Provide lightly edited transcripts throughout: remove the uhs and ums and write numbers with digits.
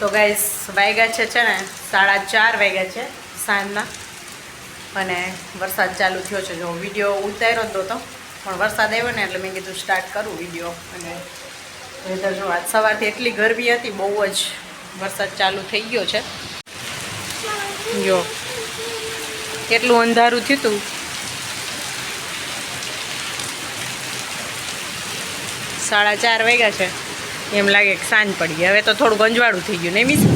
તો ગાઈસ વાગ્યા છે ને 4:30 વાગ્યા છે સાંજના અને વરસાદ ચાલુ થયો છે. જો વિડીયો ઉતાર્યો જ નહોતો પણ વરસાદ આવ્યો ને એટલે મેં કીધું સ્ટાર્ટ કરું વિડીયો. અને વેધર જો આજ સવારથી એટલી ગરમી હતી, બહુ જ વરસાદ ચાલુ થઈ ગયો છે. જો કેટલું અંધારું થયું હતું. 4:30 વાગ્યા છે, એમ લાગે કે સાંજ પડી ગઈ. હવે તો થોડું ગંજવાળું થઈ ગયું નહીં મીસુ?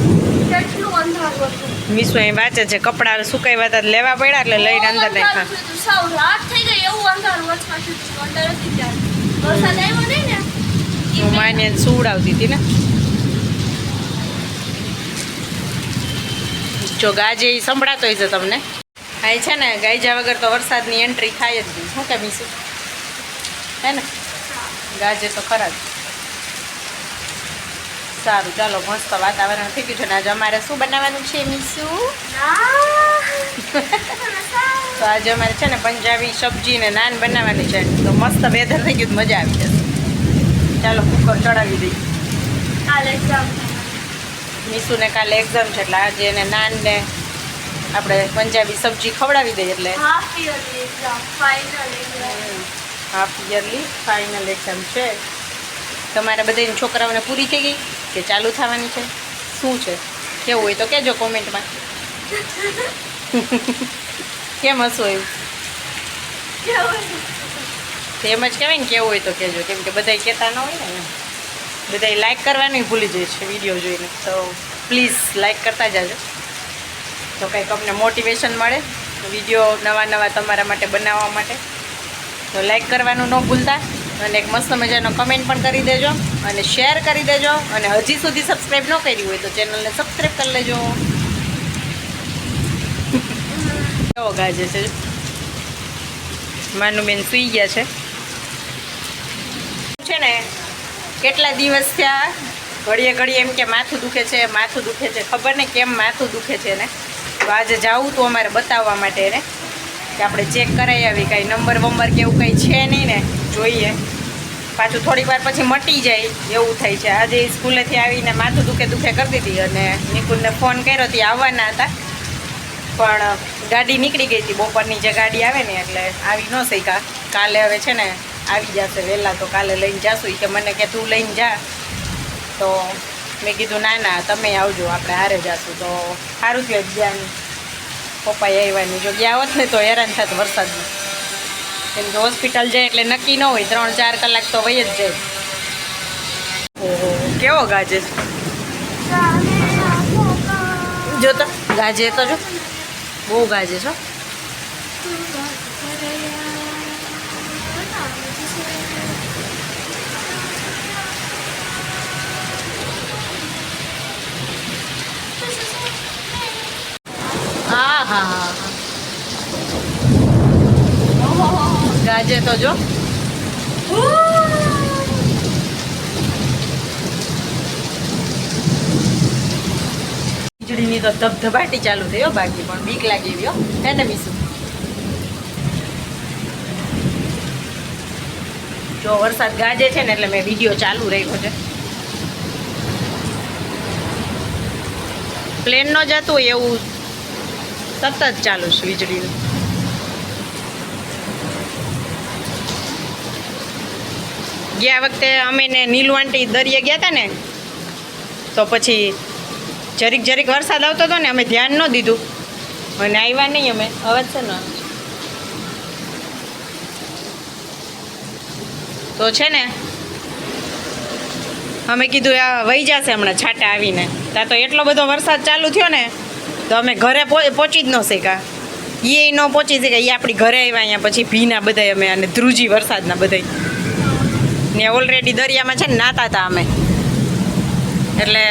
મીસુ અહીં વાંચે છે. કપડાં સુકાવ્યા હતા લેવા પડ્યા એટલે લઈને અંદર નાખ્યા. માને સુવડાવતી હતી ને. જો ગાજે એ સંભળાતો હોય છે તમને. આ છે ને ગાયજા વગર તો વરસાદની એન્ટ્રી થાય જ નહીં. શું કે મીસુ? હે ને ગાજે તો ખરા જ. સારું ચાલો, મસ્ત વાતાવરણ થઈ ગયું છે ને. આજે અમારે શું બનાવવાનું છે મીસુ? તો આજે અમારે છે ને પંજાબી સબ્જી ને નાન બનાવવાની છે. તો મસ્ત વેધર થઈ ગયું, મજા આવી જશે. ચાલો કુકર ચડાવી દઈએ. મીસુને કાલે એક્ઝામ છે એટલે આજે એને નાન ને આપણે પંજાબી સબ્જી ખવડાવી દઈએ. એટલે હાફ યરલી ફાઇનલ એક્ઝામ છે. તમારા બધાની છોકરાઓને પૂરી થઈ ગઈ કે ચાલુ થવાની છે? શું છે કેવું હોય તો કહેજો કોમેન્ટમાં. કેમ હસવું એવું? એમ જ કહેવાય ને, કેવું હોય તો કહેજો. કેમ કે બધાય કહેતા ન હોય ને. બધાય લાઇક કરવાનું ભૂલી જાય છે વિડીયો જોઈને. તો પ્લીઝ લાઇક કરતા જાજો તો કંઈક અમને મોટિવેશન મળે વિડીયો નવા તમારા માટે બનાવવા માટે. તો લાઇક કરવાનું ન ભૂલતા અને એક મસ્ત મજાનો કમેન્ટ પણ કરી દેજો અને શેર કરી દેજો. અને હજી સુધી સબસ્ક્રાઈબ ન કરી હોય તો ચેનલને સબસ્ક્રાઈબ કરી લેજો. કેવો ગાજે છે? માનુબેન સૂઈ ગયા છે ને. કેટલા દિવસ થયા ઘડીએ એમ કે માથું દુખે છે માથું દુખે છે. ખબર નહીં કેમ માથું દુખે છે ને. તો આજે જવું તો અમારે બતાવવા માટે એને કે આપણે ચેક કરાવી આવી, કાંઈ નંબર કે એવું કંઈ છે નહીં ને. જોઈએ પાછું થોડીક વાર પછી મટી જાય એવું થાય છે. આજે સ્કૂલેથી આવીને માથું દુખે કરી દીધી અને નિકુલને ફોન કર્યો હતી, આવવાના હતા પણ ગાડી નીકળી ગઈ હતી. બપોરની જે ગાડી આવે ને એટલે આવી ન શક્યા. કાલે હવે છે ને આવી જશે વહેલા, તો કાલે લઈને જાશું. કે મને કે તું લઈને જા. તો મેં કીધું ના તમે આવજો, આપણે હારે જાશું. તો સારું થયું ગયા પપ્પાએ આવવાની. જો ગયા હોત ને તો હેરાન થાત વરસાદમાં. કેમ કે હોસ્પિટલ જાય એટલે નક્કી ન હોય, 3-4 કલાક તો વહી જ જાય. ઓહો કેવો ગાજે જો તો. ગાજે તો જો બહુ ગાજે છો. હા ગાજે તો જો. વીજળીની તો ધબધબાટી ચાલુ થઈ હો. બાકી પણ બીક લાગી એવી હો. હે ને મીસુ? જો વરસાદ ગાજે છે ને એટલે મેં વિડીયો ચાલુ રાખ્યો છે. પ્લેન ન જતું હોય એવું સતત ચાલુ છે વીજળીનું. ગયા વખતે અમે ને નીલુ આંટી દરિયે ગયા હતા ને તો પછી જરીક વરસાદ આવતો હતો ને, અમે ધ્યાન ન દીધું અને આવ્યા નહીં અમે. અવાજ છે ને તો છે ને અમે કીધું આ વહી જશે હમણાં છાંટા આવીને. ત્યાં તો એટલો બધો વરસાદ ચાલુ થયો ને તો અમે ઘરે પહોંચી જ ન શક્યા. એ ન પહોંચી શક્યા. એ આપણી ઘરે આવ્યા અહીંયા પછી ભીના બધાય અમે અને ધ્રુજી વરસાદના બધાય ને. ઓલરેડી દરિયામાં છે ને નાતા હતા અમે એટલે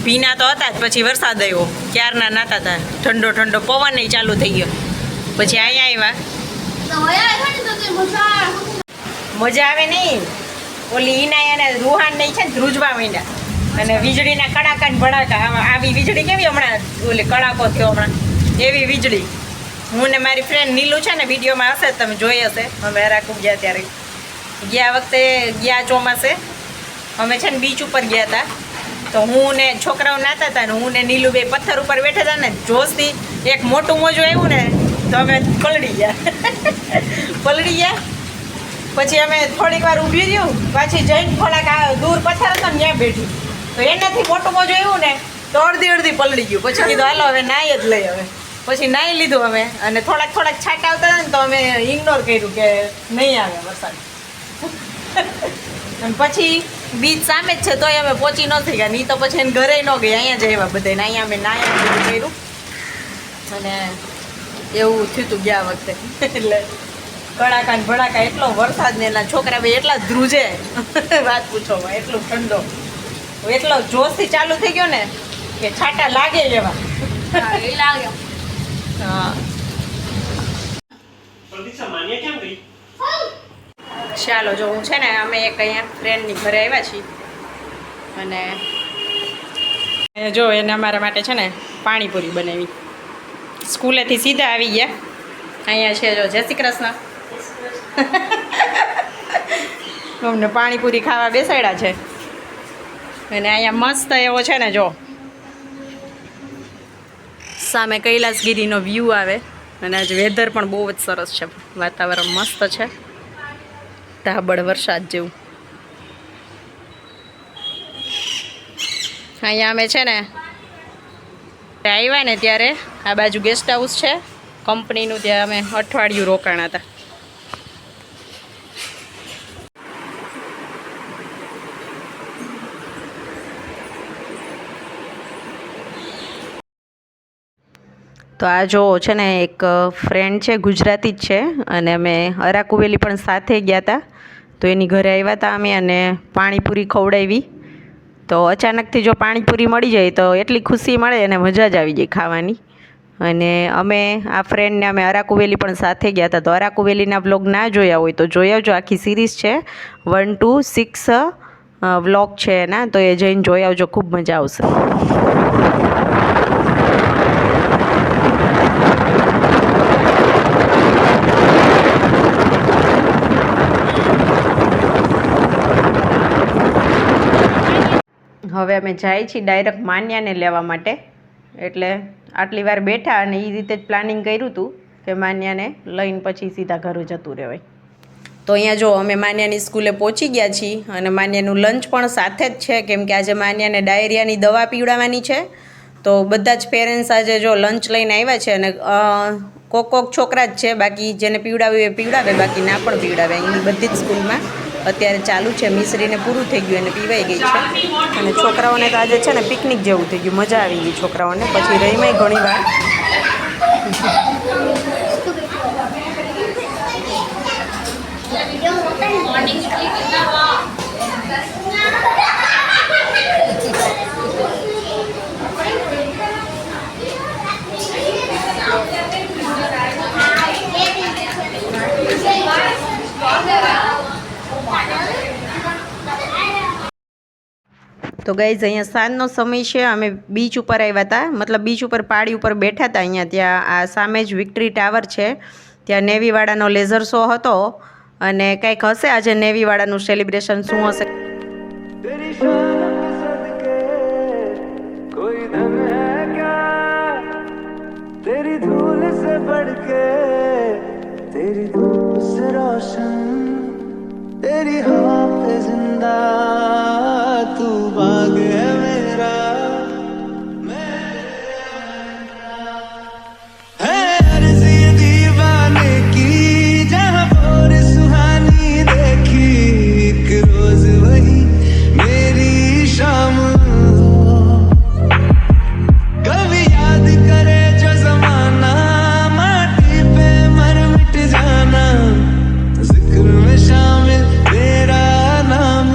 ભીના તો હતા જ. પછી વરસાદ આવ્યો, ક્યારના નાતા હતા. ઠંડો પવન ચાલુ થઈ ગયો. પછી અહીંયા આવ્યા. મજા આવે નહીં. ઓલી ઈનાય અને રૂહાન નહીં છે ને ધ્રુજવા માંડ્યા અને વીજળીના કડાકા ને ભડાકા. આવી વીજળી કેવી હમણાં ઓલી કડાકો થયો હમણાં એવી વીજળી. હું ને મારી ફ્રેન્ડ નીલુ છે ને વિડીયોમાં હશે તમે જોઈ હશે. અમે રાખું ગયા ત્યારે ગયા વખતે ગયા ચોમાસે અમે છે ને બીચ ઉપર ગયા હતા તો હું ને છોકરાઓ નાતા હતા ને હું ને નીલુ બે પથ્થર ઉપર બેઠા હતા ને જોશથી એક મોટું મોજું આવ્યું ને તો અમે પલળી ગયા પછી અમે થોડીક વાર ઊભી રહ્યું પાછી જઈને થોડાક દૂર પથ્થર હતો ને ત્યાં બેઠી તો એનાથી મોટું મોજું આવ્યું ને તો અડધી પલળી ગયું પછી કીધું હાલો હવે નાહી જ લઈ હવે પછી નાહી લીધું અમે અને થોડાક છાંટા આવતા હતા ને તો અમે ઇગ્નોર કર્યું કે નહીં આવે વરસાદ અને પછી બીચ સામે જ છે તોય અમે પહોંચી ન થઈ ગયા નહીં તો પછી એને ઘરે ન ગઈ અહીંયા જ આવ્યા બધાને અહીંયા અમે નાયા કર્યું અને એવું થયું હતું ગયા વખતે એટલે કડાકા ને ભડાકા એટલો વરસાદ ને એના છોકરા ભાઈ એટલા ધ્રુજે વાત પૂછોમાં એટલું ઠંડો એટલો જોશથી ચાલુ થઈ ગયો ને કે છાંટા લાગે એવા હા ચાલો જો હું છે ને અમે એક અહીંયા ફ્રેન્ડની ઘરે આવ્યા છીએ અને જો એને અમારા માટે છે ને પાણીપુરી બનાવી સ્કૂલેથી સીધા આવી ગયા અહીંયા છે જો જય શ્રી કૃષ્ણ અમને પાણીપુરી ખાવા બેસાડ્યા છે અને અહીંયા મસ્ત એવો છે ને જો સામે કૈલાસગીરીનો વ્યૂ આવે અને આજે વેધર પણ બહુ જ સરસ છે વાતાવરણ મસ્ત છે ધાબળ વરસાદ જેવું અહીંયા અમે છે ને આવ્યા ને ત્યારે આ બાજુ ગેસ્ટ હાઉસ છે કંપનીનું ત્યાં અમે અઠવાડિયું રોકાણા હતા તો આ જો છે ને એક ફ્રેન્ડ છે ગુજરાતી જ છે અને અમે અરાકુવેલી પણ સાથે ગયા હતા તો એની ઘરે આવ્યા હતા અમે અને પાણીપુરી ખવડાવી તો અચાનકથી જો પાણીપુરી મળી જાય તો એટલી ખુશી મળે અને મજા જ આવી જાય ખાવાની અને અમે આ ફ્રેન્ડને અમે અરાકુવેલી પણ સાથે ગયા હતા તો અરાકુવેલીના વ્લોગ ના જોયા હોય તો જોઈ આવજો આખી સિરીઝ છે 1 to 6 વ્લોગ છે એના તો એ જઈને જોઈ આવજો ખૂબ મજા આવશે હવે અમે જાય છીએ ડાયરેક્ટ માન્યાને લેવા માટે એટલે આટલી વાર બેઠા અને એ રીતે જ પ્લાનિંગ કર્યું હતું કે માન્યાને લઈને પછી સીધા ઘરે જતું રહેવાય તો અહીંયા જો અમે માન્યાની સ્કૂલે પહોંચી ગયા છીએ અને માન્યાનું લંચ પણ સાથે જ છે કેમ કે આજે માન્યાને ડાયરિયાની દવા પીવડાવવાની છે તો બધા જ પેરેન્ટ્સ આજે જો લંચ લઈને આવ્યા છે અને કોક છોકરા જ છે બાકી જેને પીવડાવ્યું એ પીવડાવે બાકી ના પણ પીવડાવે એની બધી જ સ્કૂલમાં અત્યારે ચાલુ છે મિશ્રીને પૂરું થઈ ગયું અને પીવાઈ ગઈ છે અને છોકરાઓને તો આજે છે ને પિકનિક જેવું થઈ ગયું મજા આવી ગઈ છોકરાઓને પછી રહીમાં ઘણી વાર તો ગાઈઝ અહીંયા સાંજનો સમય છે અમે બીચ ઉપર આવ્યા હતા મતલબ બીચ ઉપર પાડી ઉપર બેઠા હતા અહીંયા ત્યાં આ સામે જ વિક્ટરી ટાવર છે ત્યાં નેવીવાળાનો લેઝર શો હતો અને કંઈક હશે આજે નેવીવાળાનું સેલિબ્રેશન શું હશે तेरी धूल से बढ़ के तेरी धूप से रोशन तेरी हवा पे जिंदा तू बाग है मेरा है अर्ज़ी दीवाने की जहाँ और सुहानी देखी एक रोज वही मेरी शाम कभी याद करे जो जमाना माटी पे मर मिट जाना जिक्र में शामिल तेरा नाम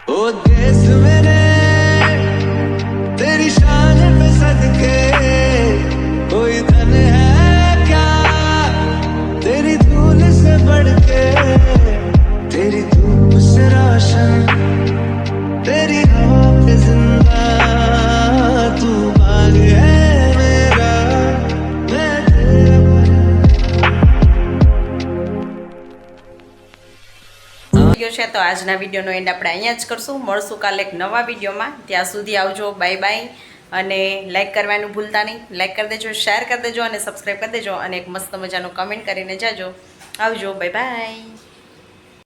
ओ देश मेरे तेरी शान पे सदके कोई धन है क्या तेरी धूल से बढ़ के तेरी धूप से रोशन तेरी हवा पे जिंदा तू बाग है मेरा मैं तेरा ગયો છે તો આજના વિડીયોનો એન્ડ આપણે અહીંયા જ કરશું. મળશું કાલે એક નવા વિડીયોમાં. ત્યાં સુધી આવજો, બાય બાય. અને લાઈક કરવાનું ભૂલતા નહીં. લાઈક કરી દેજો, શેર કરી દેજો અને સબસ્ક્રાઈબ કરી દેજો. અને એક મસ્ત મજાનું કમેન્ટ કરીને જાજો. આવજો, બાય બાય.